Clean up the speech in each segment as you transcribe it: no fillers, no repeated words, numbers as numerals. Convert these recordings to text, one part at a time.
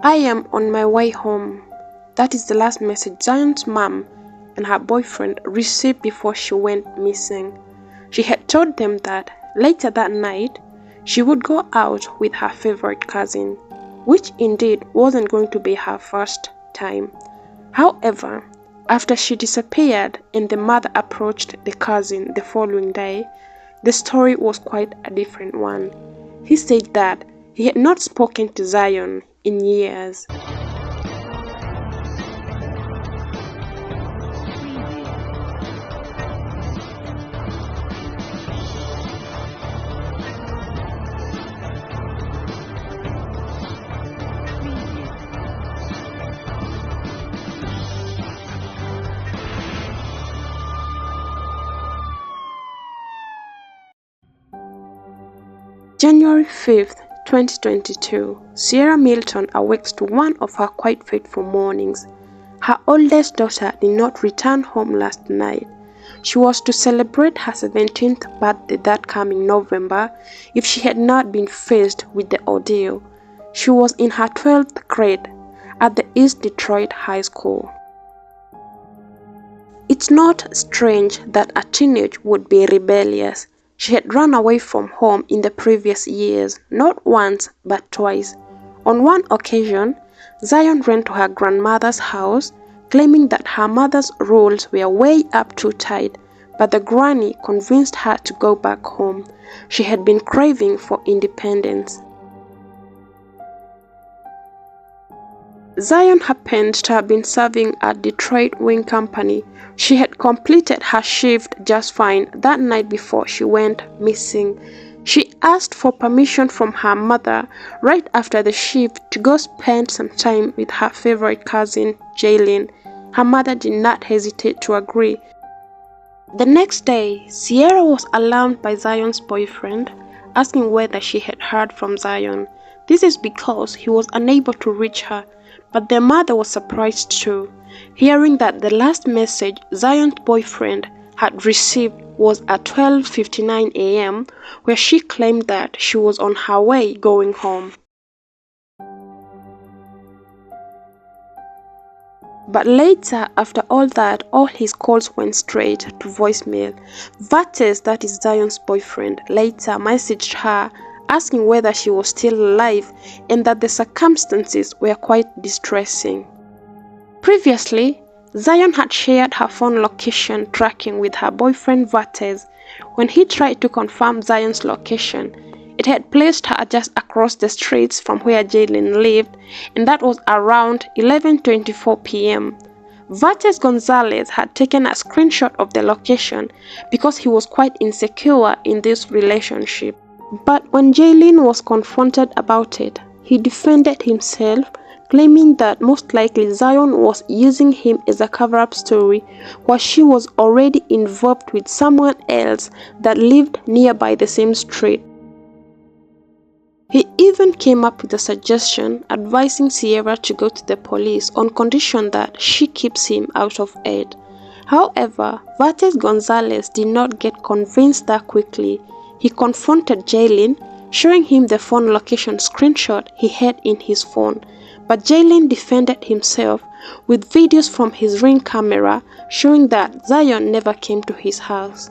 I am on my way home. That is the last message Zion's mom and her boyfriend received before she went missing. She had told them that later that night, she would go out with her favorite cousin, which indeed wasn't going to be her first time. However, after she disappeared and the mother approached the cousin the following day, the story was quite a different one. He said that he had not spoken to Zion in years. January 5th, 2022, Sierra Milton awakes to one of her quite fateful mornings. Her oldest daughter did not return home last night. She was to celebrate her 17th birthday that coming November if she had not been faced with the ordeal. She was in her 12th grade at the East Detroit High School. It's not strange that a teenage would be rebellious. She had run away from home in the previous years, not once but twice. On one occasion, Zion ran to her grandmother's house, claiming that her mother's rules were way up too tight, but the granny convinced her to go back home. She had been craving for independence. Zion happened to have been serving at Detroit Wing Company. She had completed her shift just fine that night before she went missing. She asked for permission from her mother right after the shift to go spend some time with her favorite cousin, Jaylin. Her mother did not hesitate to agree. The next day, Sierra was alarmed by Zion's boyfriend, asking whether she had heard from Zion. This is because he was unable to reach her. But their mother was surprised too, hearing that the last message Zion's boyfriend had received was at 12:59 a.m., where she claimed that she was on her way going home. But later, after all that, all his calls went straight to voicemail. Vates, that is Zion's boyfriend, later messaged her asking whether she was still alive and that the circumstances were quite distressing. Previously, Zion had shared her phone location tracking with her boyfriend Vates. When he tried to confirm Zion's location, it had placed her just across the streets from where Jaylin lived, and that was around 11:24 p.m. Vates Gonzalez had taken a screenshot of the location because he was quite insecure in this relationship. But when Jaylin was confronted about it, he defended himself, claiming that most likely Zion was using him as a cover-up story while she was already involved with someone else that lived nearby the same street. He even came up with a suggestion advising Sierra to go to the police on condition that she keeps him out of it. However, Vates Gonzalez did not get convinced that quickly. He confronted Jaylin, showing him the phone location screenshot he had in his phone, but Jaylin defended himself with videos from his Ring camera showing that Zion never came to his house.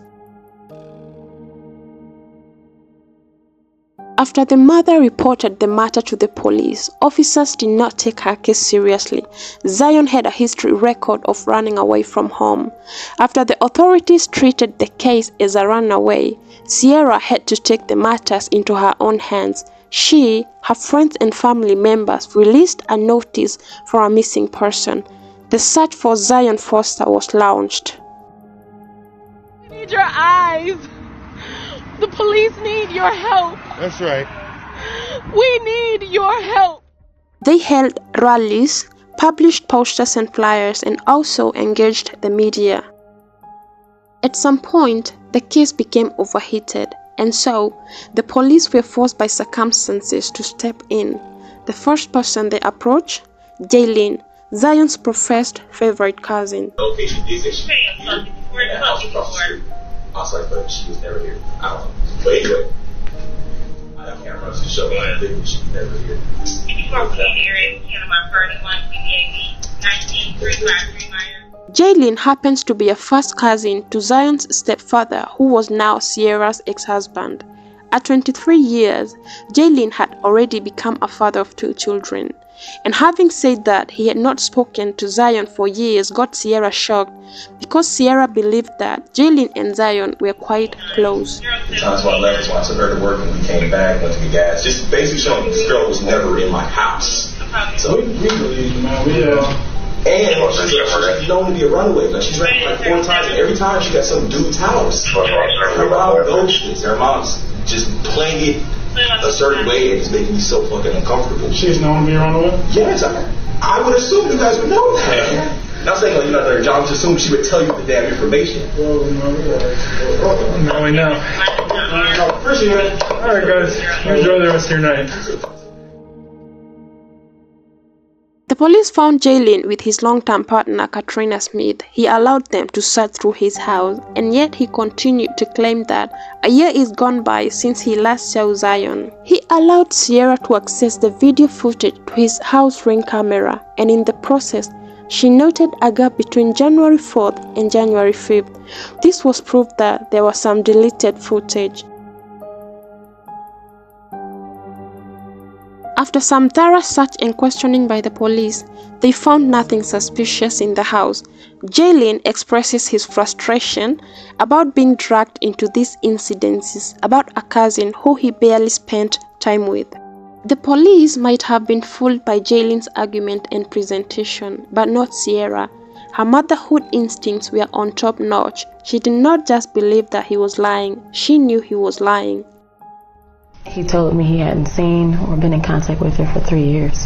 After the mother reported the matter to the police, officers did not take her case seriously. Zion had a history record of running away from home. After the authorities treated the case as a runaway, Sierra had to take the matters into her own hands. She, her friends and family members released a notice for a missing person. The search for Zion Foster was launched. I need your eyes. The police need your help. That's right. We need your help. They held rallies, published posters and flyers, and also engaged the media. At some point, the case became overheated, and so the police were forced by circumstances to step in. The first person they approached, Jaylin, Zion's professed favorite cousin. Location is that she house across the street. I was like, but she was never here. I don't know. But anyway, I can't run to show I think we should never hear. Before we get here, it's my first one, PDAB, 1935 Meyer. Jaylin happens to be a first cousin to Zion's stepfather, who was now Sierra's ex-husband. At 23 years, Jaylin had already become a father of 2 children. And having said that he had not spoken to Zion for years got Sierra shocked, because Sierra believed that Jaylin and Zion were quite close. The times when I left was when I took her to work and we came back, went to get gas. Just basically showing this girl was never in my house. So we believe, man. And she's known to be a runaway. Like, she's ran like 4 times, and every time she got some dude's house. Her mom ghosted. Her mom's just playing it a certain way, and it's making me so fucking uncomfortable. She's known to be a runaway? Yes, I would assume you guys would know that. Not saying you're not their job, just assume she would tell you the damn information. Well, now we know. Appreciate it. Alright guys, enjoy the rest of your night. The police found Jaylin with his long-term partner Katrina Smith. He allowed them to search through his house, and yet he continued to claim that a year is gone by since he last saw Zion. He allowed Sierra to access the video footage to his house ring camera, and in the process, she noted a gap between January 4th and January 5th. This was proof that there was some deleted footage. After some thorough search and questioning by the police, they found nothing suspicious in the house. Jaylin expresses his frustration about being dragged into these incidences about a cousin who he barely spent time with. The police might have been fooled by Jaylin's argument and presentation, but not Sierra. Her motherhood instincts were on top notch. She did not just believe that he was lying, she knew he was lying. He told me he hadn't seen or been in contact with her for 3 years,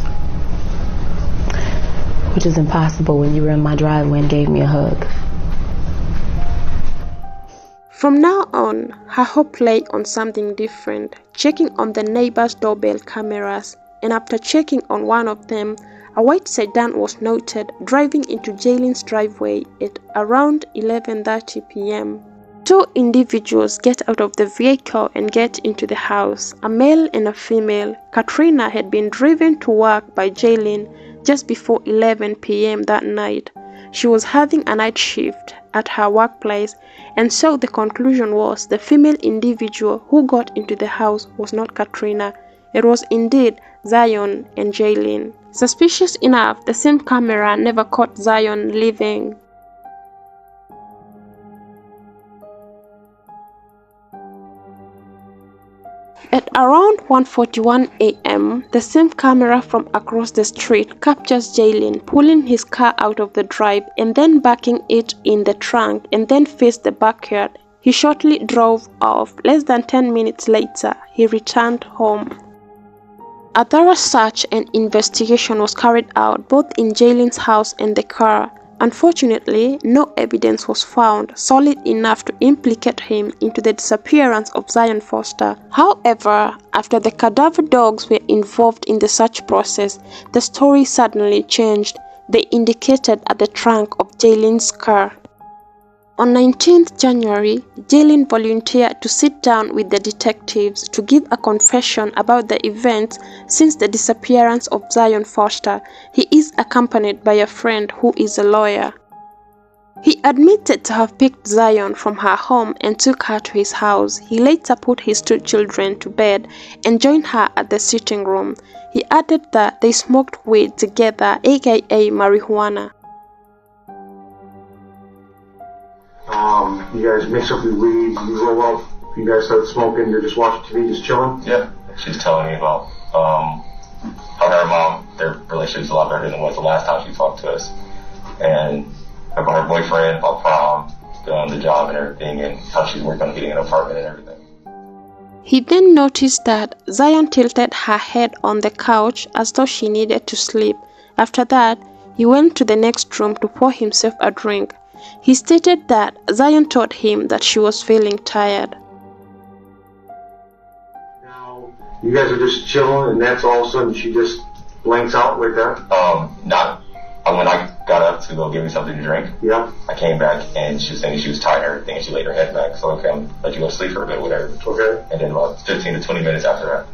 which is impossible when you were in my driveway and gave me a hug. From now on, her hope lay on something different, checking on the neighbor's doorbell cameras, and after checking on one of them, a white sedan was noted driving into Jaylin's driveway at around 11:30 p.m. 2 individuals get out of the vehicle and get into the house, a male and a female. Katrina had been driven to work by Jaylin just before 11 p.m. that night. She was having a night shift at her workplace, and so the conclusion was the female individual who got into the house was not Katrina. It was indeed Zion and Jaylin. Suspicious enough, the same camera never caught Zion leaving. At around 1:41 a.m., the same camera from across the street captures Jaylin pulling his car out of the drive and then backing it in the trunk and then faced the backyard. He shortly drove off. Less than 10 minutes later, he returned home. A thorough search and investigation was carried out both in Jaylin's house and the car. Unfortunately, no evidence was found solid enough to implicate him into the disappearance of Zion Foster. However, after the cadaver dogs were involved in the search process, the story suddenly changed. They indicated at the trunk of Jaylin's car. On 19th January, Jaylin volunteered to sit down with the detectives to give a confession about the events since the disappearance of Zion Foster. He is accompanied by a friend who is a lawyer. He admitted to have picked Zion from her home and took her to his house. He later put his 2 children to bed and joined her at the sitting room. He added that they smoked weed together, aka marijuana. You guys mix up your weed, you roll up, you guys start smoking, you're just watching TV, just chilling? Yeah, she's telling me about how her and mom, their relationship's a lot better than it was the last time she talked to us. And about her boyfriend, about prom, the job and everything, and how she's working on getting an apartment and everything. He then noticed that Zion tilted her head on the couch as though she needed to sleep. After that, he went to the next room to pour himself a drink. He stated that Zion told him that she was feeling tired. Now, you guys are just chilling and that's all of a sudden she just blanks out like that? When I got up to go get me something to drink, Yeah. I came back and she was saying she was tired and everything, and she laid her head back. So okay, I'm let you go sleep for a bit, whatever. Okay. And then about 15 to 20 minutes after that,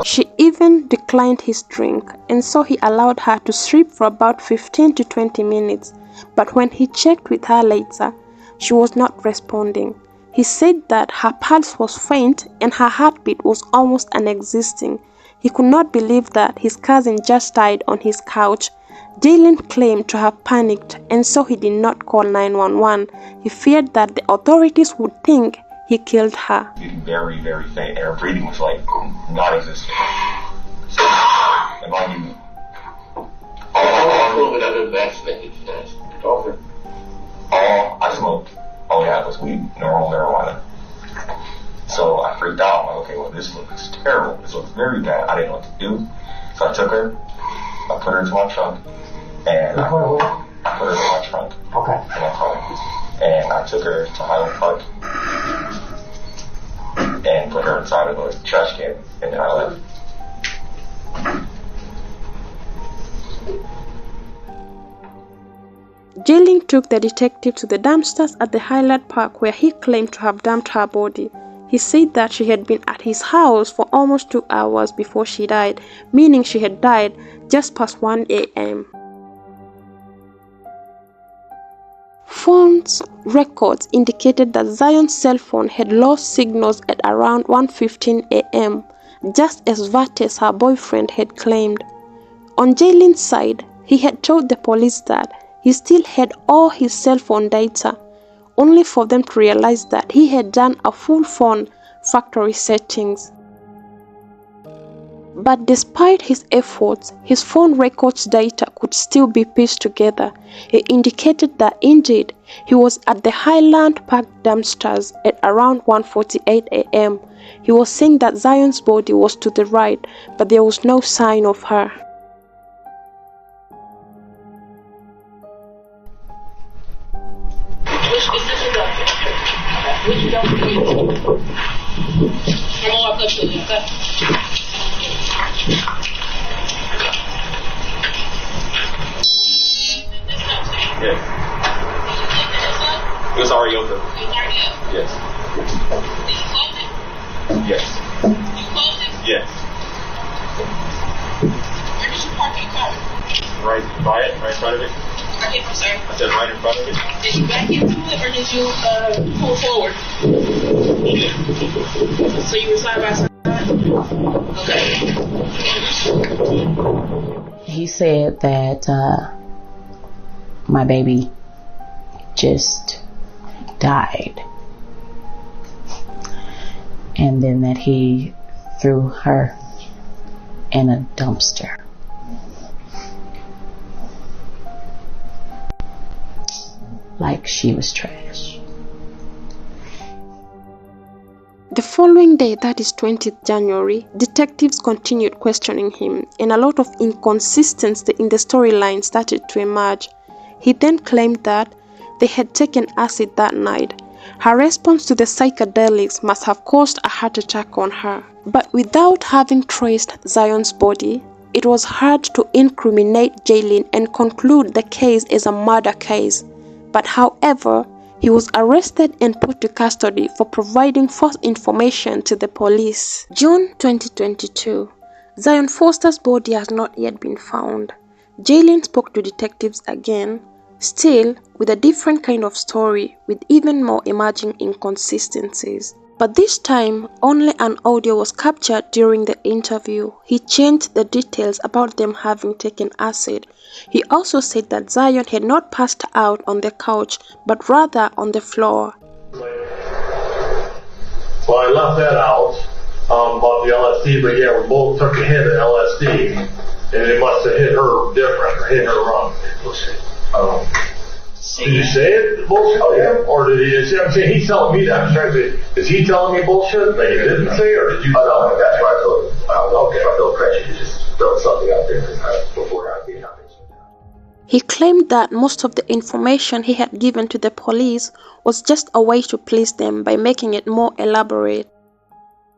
She even declined his drink, and so he allowed her to sleep for about 15 to 20 minutes. But when he checked with her later, she was not responding. He said that her pulse was faint and her heartbeat was almost non-existent. He could not believe that his cousin just died on his couch. Jaylin claimed to have panicked, and so he did not call 911. He feared that the authorities would think he killed her. Very, very faint. Her breathing was like non-existent. So, and mind you, all other vaccinated test. all I smoked, all I had was weed, normal marijuana. So I freaked out. I'm like, okay, well, this looks terrible. This looks very bad. I didn't know what to do. So I took her, I put her into my trunk, and I put her in my trunk. Okay. In my car. And I took her to Highland Park and put her inside of a trash can, and then I left. Jaylin took the detective to the dumpsters at the Highland Park where he claimed to have dumped her body. He said that she had been at his house for almost 2 hours before she died, meaning she had died just past 1 a.m. Phone's records indicated that Zion's cell phone had lost signals at around 1:15 a.m., just as Vates, her boyfriend, had claimed. On Jaylin's side, he had told the police that he still had all his cell phone data, only for them to realize that he had done a full phone factory settings. But despite his efforts, his phone records data could still be pieced together. It indicated that indeed he was at the Highland Park dumpsters at around 1:48 a.m. He was saying that Zion's body was to the right, but there was no sign of her. Yes. It was already open. Yes. Yes. Yes. Where did you park your car? Right by it, right in front of it. I'm sorry. I said right in front of it. Did you back into it or did you pull forward? So you were side by side? Okay. He said that my baby just died, and then that he threw her in a dumpster. Like she was trash. The following day, that is 20th January, detectives continued questioning him, and a lot of inconsistency in the storyline started to emerge. He then claimed that they had taken acid that night. Her response to the psychedelics must have caused a heart attack on her. But without having traced Zion's body, it was hard to incriminate Jaylin and conclude the case as a murder case. But however, he was arrested and put to custody for providing false information to the police. June 2022. Zion Foster's body has not yet been found. Jaylin spoke to detectives again, still with a different kind of story with even more emerging inconsistencies. But this time, only an audio was captured during the interview. He changed the details about them having taken acid. He also said that Zion had not passed out on the couch, but rather on the floor. Well, I left that out about the LSD, but yeah, we both took a hit of LSD, and it must have hit her different, or hit her wrong. Did you say it bullshit to him, or did he? I'm saying he's telling me that. I'm trying to say, is he telling me bullshit that he didn't say, or did you? No, that's why I feel. Okay, I feel pressure to just throw something out there before I get out. He claimed that most of the information he had given to the police was just a way to please them by making it more elaborate.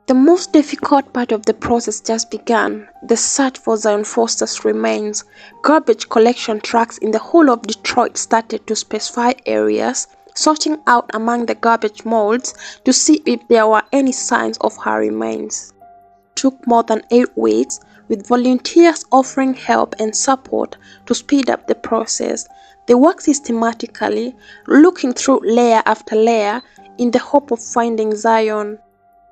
The most difficult part of the process just began, the search for Zion Foster's remains. Garbage collection trucks in the whole of Detroit started to specify areas, sorting out among the garbage molds to see if there were any signs of her remains. took more than 8 weeks, with volunteers offering help and support to speed up the process. They work systematically, looking through layer after layer in the hope of finding Zion.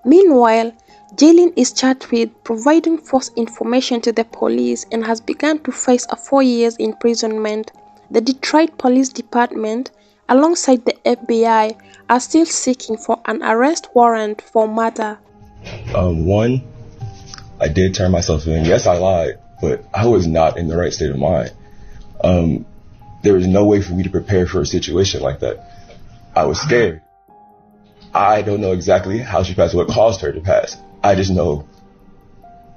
Meanwhile, Jaylin is charged with providing false information to the police and has begun to face a 4 years imprisonment. The Detroit Police Department, alongside the FBI, are still seeking for an arrest warrant for murder. One, I did turn myself in. Yes, I lied, but I was not in the right state of mind. There was no way for me to prepare for a situation like that. I was scared. I don't know exactly how she passed, what caused her to pass. I just know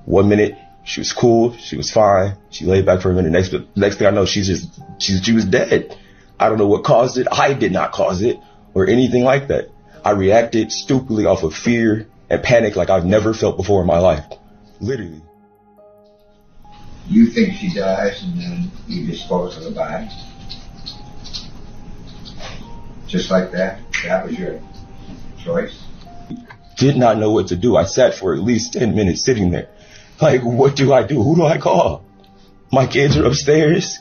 1 minute she was cool, she was fine, she laid back for a minute. Next thing I know, she was dead. I don't know what caused it. I did not cause it or anything like that. I reacted stupidly off of fear and panic like I've never felt before in my life. Literally. You think she dies and then you dispose of the body? Just like that? That was your choice? Did not know what to do. I sat for at least 10 minutes sitting there. Like, what do I do? Who do I call? My kids are upstairs.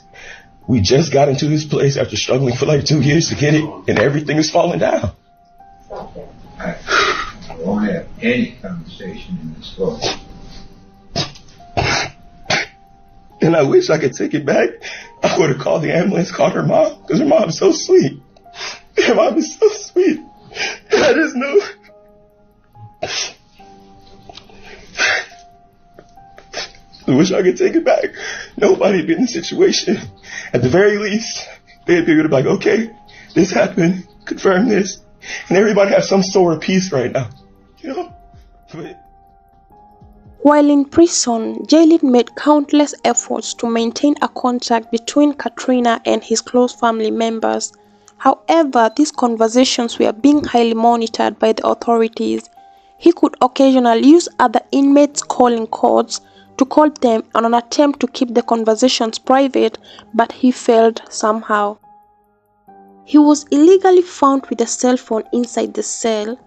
We just got into this place after struggling for like 2 years to get it, and everything is falling down. I won't have any conversation in this book. And I wish I could take it back. I would have called the ambulance, called her mom, because her mom is so sweet. Her mom is so sweet. And I just know. I wish I could take it back. Nobody had been in the situation. At the very least, they'd be able to be like, okay, this happened, confirm this. And everybody has some sort of peace right now. You know? But while in prison, Jaylin made countless efforts to maintain a contact between Katrina and his close family members. However, these conversations were being highly monitored by the authorities. He could occasionally use other inmates' calling codes to call them on an attempt to keep the conversations private, but he failed somehow. He was illegally found with a cell phone inside the cell,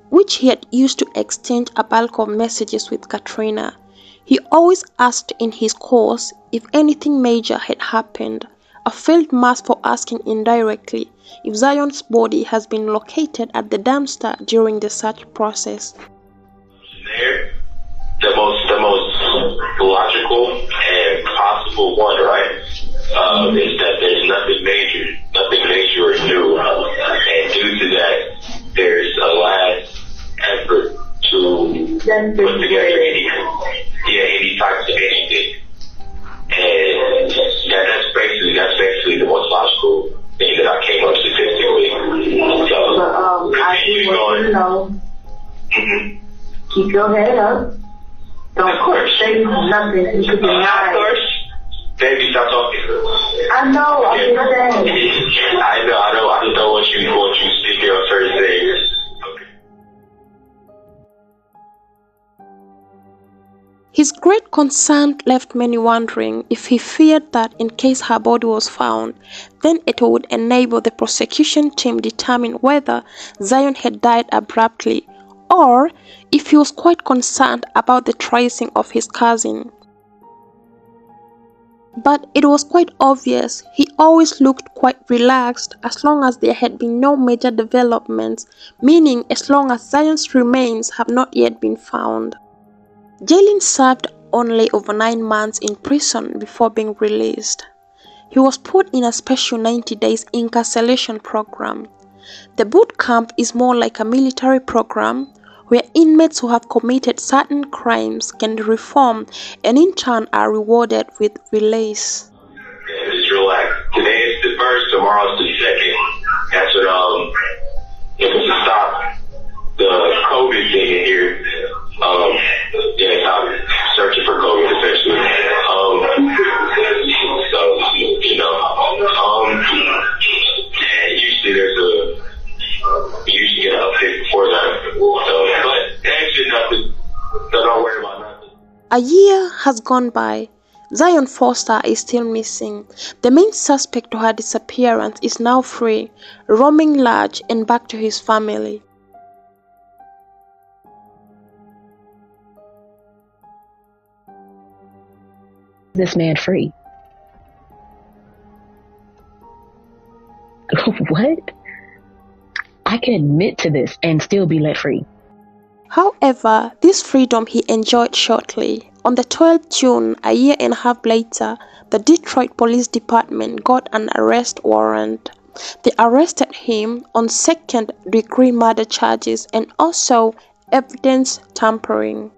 which he had used to exchange a bulk of messages with Katrina. He always asked in his course if anything major had happened, a failed mass for asking indirectly if Zion's body has been located at the dumpster during the search process. There, the most logical and possible one, right, is that there's nothing major or new, and due to that, there's a last effort to put together any types of anything, and that's basically the most logical thing that I came up statistically. So, I do want you to know. Keep your head up. Don't say nothing. You could be of course. Baby, stop talking. I know. I'm just saying. I know. I just don't want you speaking on certain things. His great concern left many wondering if he feared that in case her body was found, then it would enable the prosecution team determine whether Zion had died abruptly, or if he was quite concerned about the tracing of his cousin. But it was quite obvious he always looked quite relaxed as long as there had been no major developments, meaning as long as Zion's remains have not yet been found. Jaylin served only over 9 months in prison before being released. He was put in a special 90 days incarceration program. The boot camp is more like a military program where inmates who have committed certain crimes can reform and in turn are rewarded with release. Yeah, just relax. Today is the first, tomorrow's the second. That's what it was to stop the COVID thing in here. I'm searching for COVID essentially. And usually you usually get an update before that. But actually nothing. So don't worry about nothing. A year has gone by. Zion Foster is still missing. The main suspect to her disappearance is now free, roaming large and back to his family. this man free. What? I can admit to this and still be let free. However, this freedom he enjoyed shortly. On the 12th June, a year and a half later, the Detroit Police Department got an arrest warrant. They arrested him on second-degree murder charges and also evidence tampering.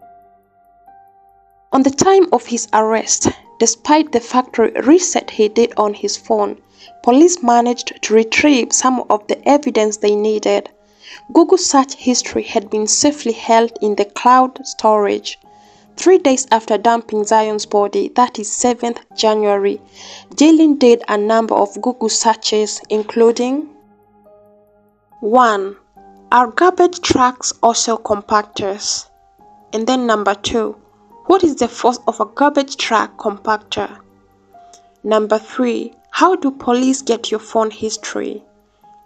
On the time of his arrest, despite the factory reset he did on his phone, police managed to retrieve some of the evidence they needed. Google search history had been safely held in the cloud storage. 3 days after dumping Zion's body, that is 7th January, Jaylin did a number of Google searches, including 1. Are garbage trucks also compactors? And then number 2. What is the force of a garbage truck compactor? Number 3. How do police get your phone history?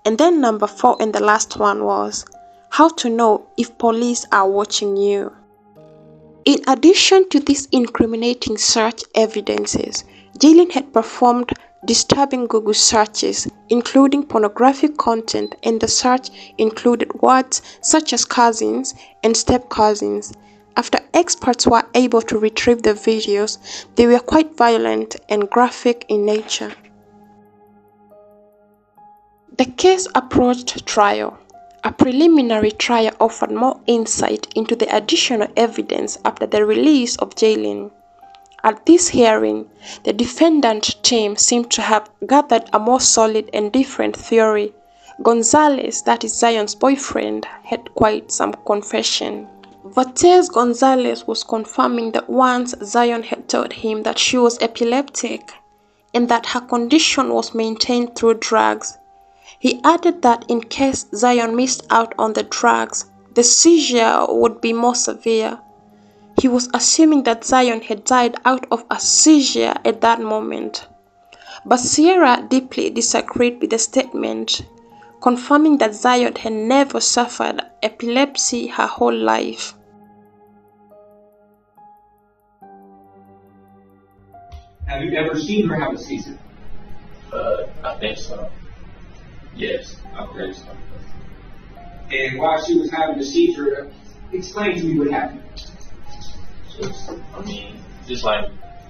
And then number 4 and the last one was, how to know if police are watching you. In addition to these incriminating search evidences, Jaylin had performed disturbing Google searches, including pornographic content, and the search included words such as cousins and step-cousins. After experts were able to retrieve the videos, they were quite violent and graphic in nature. The case approached trial. A preliminary trial offered more insight into the additional evidence after the release of Jaylin. At this hearing, the defendant team seemed to have gathered a more solid and different theory. Gonzalez, that is Zion's boyfriend, had quite some confession. Vatez Gonzalez was confirming that once Zion had told him that she was epileptic and that her condition was maintained through drugs. He added that in case Zion missed out on the drugs, the seizure would be more severe. He was assuming that Zion had died out of a seizure at that moment. But Sierra deeply disagreed with the statement, confirming that Zion had never suffered epilepsy her whole life. Have you ever seen her have a seizure? I think so. Yes, I think so. And while she was having the seizure, explain to me what happened. Just like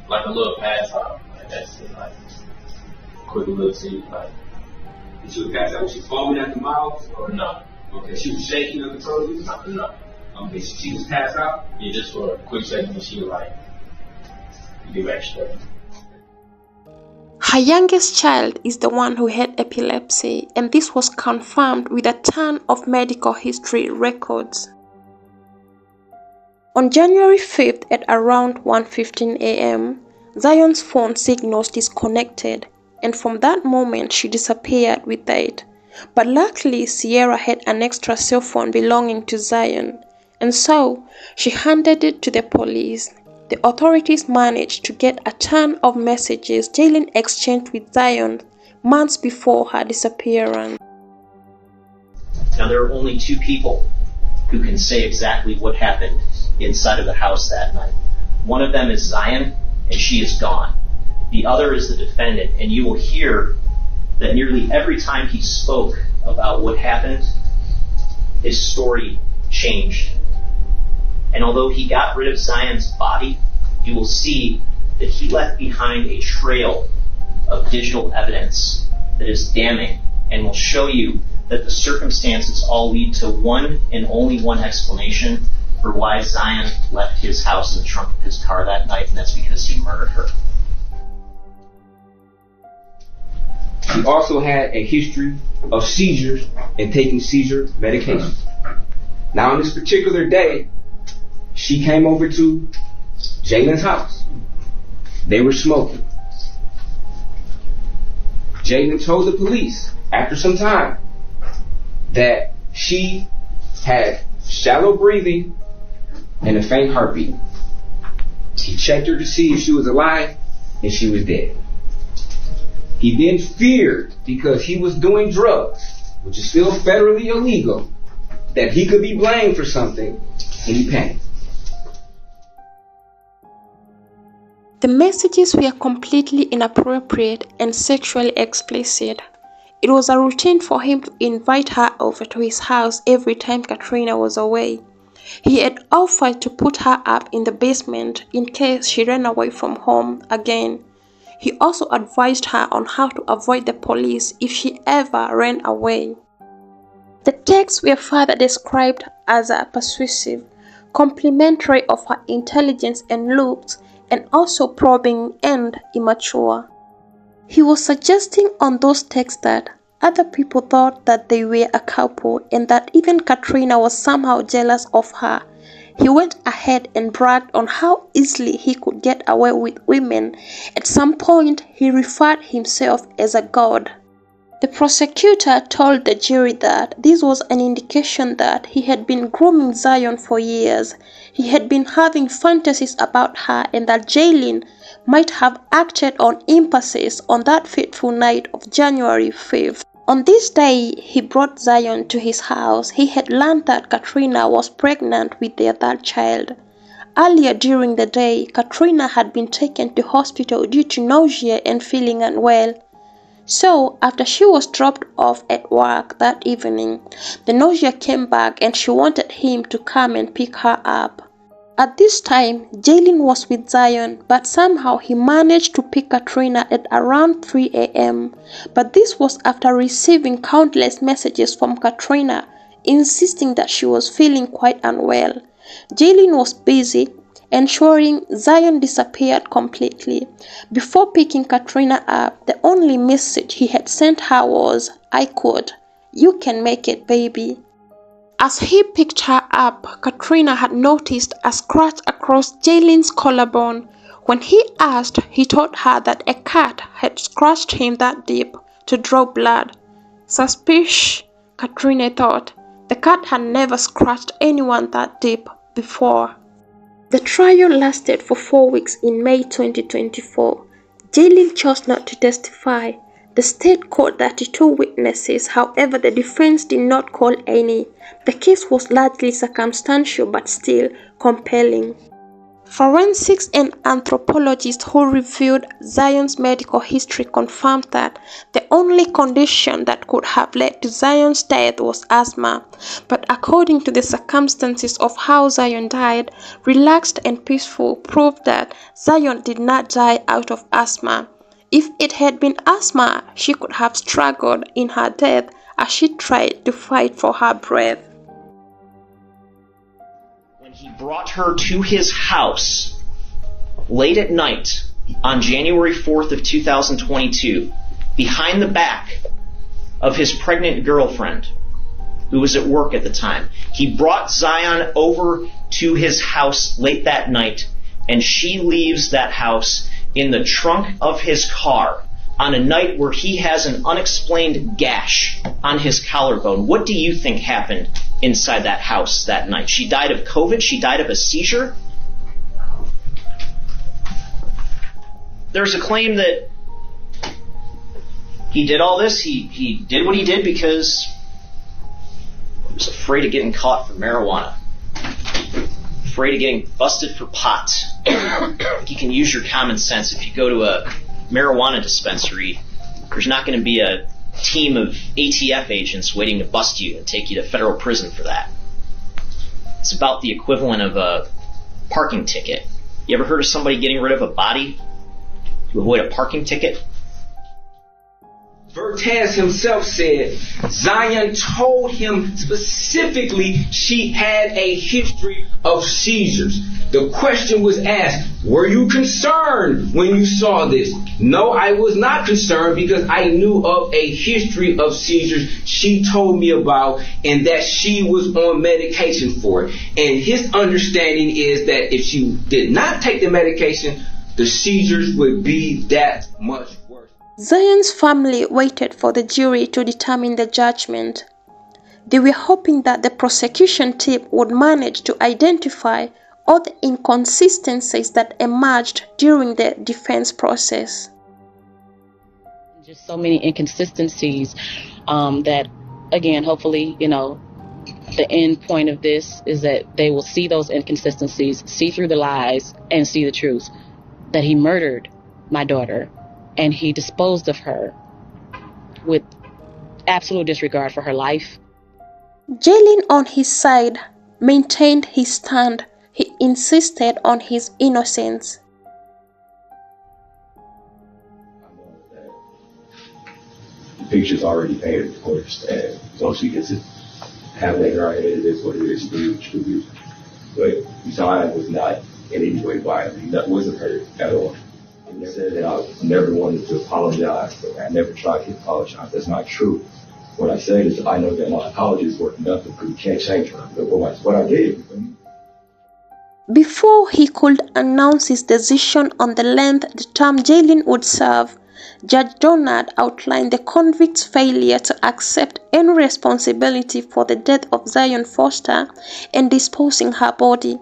a little pass out. Like that's it, like quick little seizure, like. And she was passed out. Was she foaming at the mouth or no? Okay, she was shaking uncontrollably? No. Okay, so she was passed out? Yeah, just for a quick second, she was like, get back straight. Her youngest child is the one who had epilepsy, and this was confirmed with a ton of medical history records. On January 5th at around 1:15 a.m., Zion's phone signals disconnected, and from that moment she disappeared with it. But luckily Sierra had an extra cell phone belonging to Zion, and so she handed it to the police. The authorities managed to get a ton of messages Jaylin exchanged with Zion months before her disappearance. Now there are only two people who can say exactly what happened inside of the house that night. One of them is Zion, and she is gone. The other is the defendant, and you will hear that nearly every time he spoke about what happened, his story changed. And although he got rid of Zion's body, you will see that he left behind a trail of digital evidence that is damning and will show you that the circumstances all lead to one and only one explanation for why Zion left his house in the trunk of his car that night, and that's because he murdered her. She also had a history of seizures and taking seizure medication. Now on this particular day, she came over to Jaylin's house. They were smoking. Jaylin told the police after some time that she had shallow breathing and a faint heartbeat. He checked her to see if she was alive, and she was dead. He then feared, because he was doing drugs, which is still federally illegal, that he could be blamed for something, and he panicked. The messages were completely inappropriate and sexually explicit. It was a routine for him to invite her over to his house every time Katrina was away. He had offered to put her up in the basement in case she ran away from home again. He also advised her on how to avoid the police if she ever ran away. The texts were further described as persuasive, complimentary of her intelligence and looks, and also probing and immature. He was suggesting on those texts that other people thought that they were a couple and that even Katrina was somehow jealous of her. He went ahead and bragged on how easily he could get away with women. At some point, he referred himself as a god. The prosecutor told the jury that this was an indication that he had been grooming Zion for years. He had been having fantasies about her and that Jaylin might have acted on impulses on that fateful night of January 5th. On this day, he brought Zion to his house. He had learned that Katrina was pregnant with their third child. Earlier during the day, Katrina had been taken to hospital due to nausea and feeling unwell. So, after she was dropped off at work that evening, the nausea came back and she wanted him to come and pick her up. At this time, Jaylin was with Zion, but somehow he managed to pick Katrina at around 3 a.m. But this was after receiving countless messages from Katrina, insisting that she was feeling quite unwell. Jaylin was busy ensuring Zion disappeared completely. Before picking Katrina up, the only message he had sent her was, "I could. You can make it, baby." As he picked her up, Katrina had noticed a scratch across Jaylin's collarbone. When he asked, he told her that a cat had scratched him that deep to draw blood. Suspicious, Katrina thought. The cat had never scratched anyone that deep before. The trial lasted for 4 weeks in May 2024. Jaylin chose not to testify. The state called 32 witnesses, however the defense did not call any. The case was largely circumstantial but still compelling. Forensics and anthropologists who reviewed Zion's medical history confirmed that the only condition that could have led to Zion's death was asthma. But according to the circumstances of how Zion died, relaxed and peaceful, proved that Zion did not die out of asthma. If it had been asthma, she could have struggled in her death as she tried to fight for her breath. When he brought her to his house late at night on January 4th of 2022, behind the back of his pregnant girlfriend, who was at work at the time, he brought Zion over to his house late that night, and she leaves that house in the trunk of his car on a night where he has an unexplained gash on his collarbone. What do you think happened inside that house that night? She died of COVID? She died of a seizure? There's a claim that he did all this. He did what he did because he was afraid of getting caught for marijuana. Afraid of getting busted for pot. You can use your common sense. If you go to a marijuana dispensary, there's not going to be a team of ATF agents waiting to bust you and take you to federal prison for that. It's about the equivalent of a parking ticket. You ever heard of somebody getting rid of a body to avoid a parking ticket? Vertez himself said Zion told him specifically she had a history of seizures. The question was asked, were you concerned when you saw this? No, I was not concerned because I knew of a history of seizures she told me about and that she was on medication for it. And his understanding is that if she did not take the medication, the seizures would be that much worse. Zion's family waited for the jury to determine the judgment. They were hoping that the prosecution team would manage to identify all the inconsistencies that emerged during the defense process. Just so many inconsistencies that, again, hopefully, the end point of this is that they will see those inconsistencies, see through the lies, and see the truth. that he murdered my daughter and he disposed of her with absolute disregard for her life. Jaylin, on his side, maintained his stand. He insisted on his innocence. The picture's already painted, of course, and once she gets it, have it in her head, it is what it is, true. But Zion was not in any way violent. That wasn't hurt at all. And they said that I never wanted to apologize, but I never tried to apologize. That's not true. What I said is I know that my apology is worth nothing because you can't change her. But what I did. Before he could announce his decision on the length the term Jaylin would serve, Judge Donald outlined the convict's failure to accept any responsibility for the death of Zion Foster and disposing her body,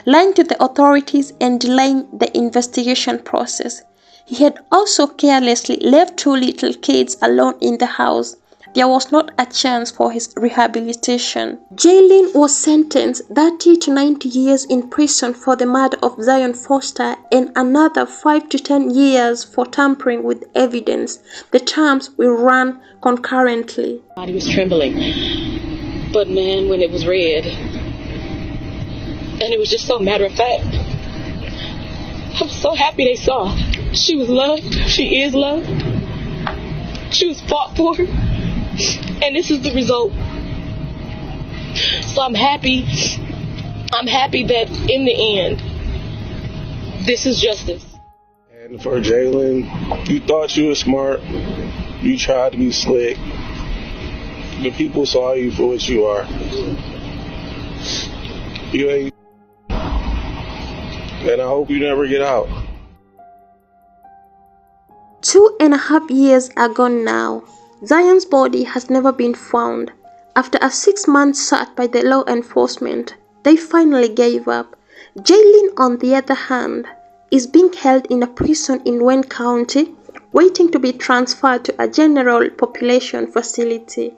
lying to the authorities and delaying the investigation process. He had also carelessly left 2 little kids alone in the house. There was not a chance for his rehabilitation. Jaylin was sentenced 30 to 90 years in prison for the murder of Zion Foster and another 5 to 10 years for tampering with evidence. The terms will run concurrently. He was trembling, but man, when it was read, and it was just so matter of fact, I was so happy they saw. She was loved. She is loved. She was fought for. And this is the result. So I'm happy that in the end, this is justice. And for Jaylin, you thought you were smart. You tried to be slick. The people saw you for what you are. You ain't. And I hope you never get out. 2.5 years are gone now. Zion's body has never been found. After a 6-month search by the law enforcement, they finally gave up. Jaylin, on the other hand, is being held in a prison in Wayne County, waiting to be transferred to a general population facility.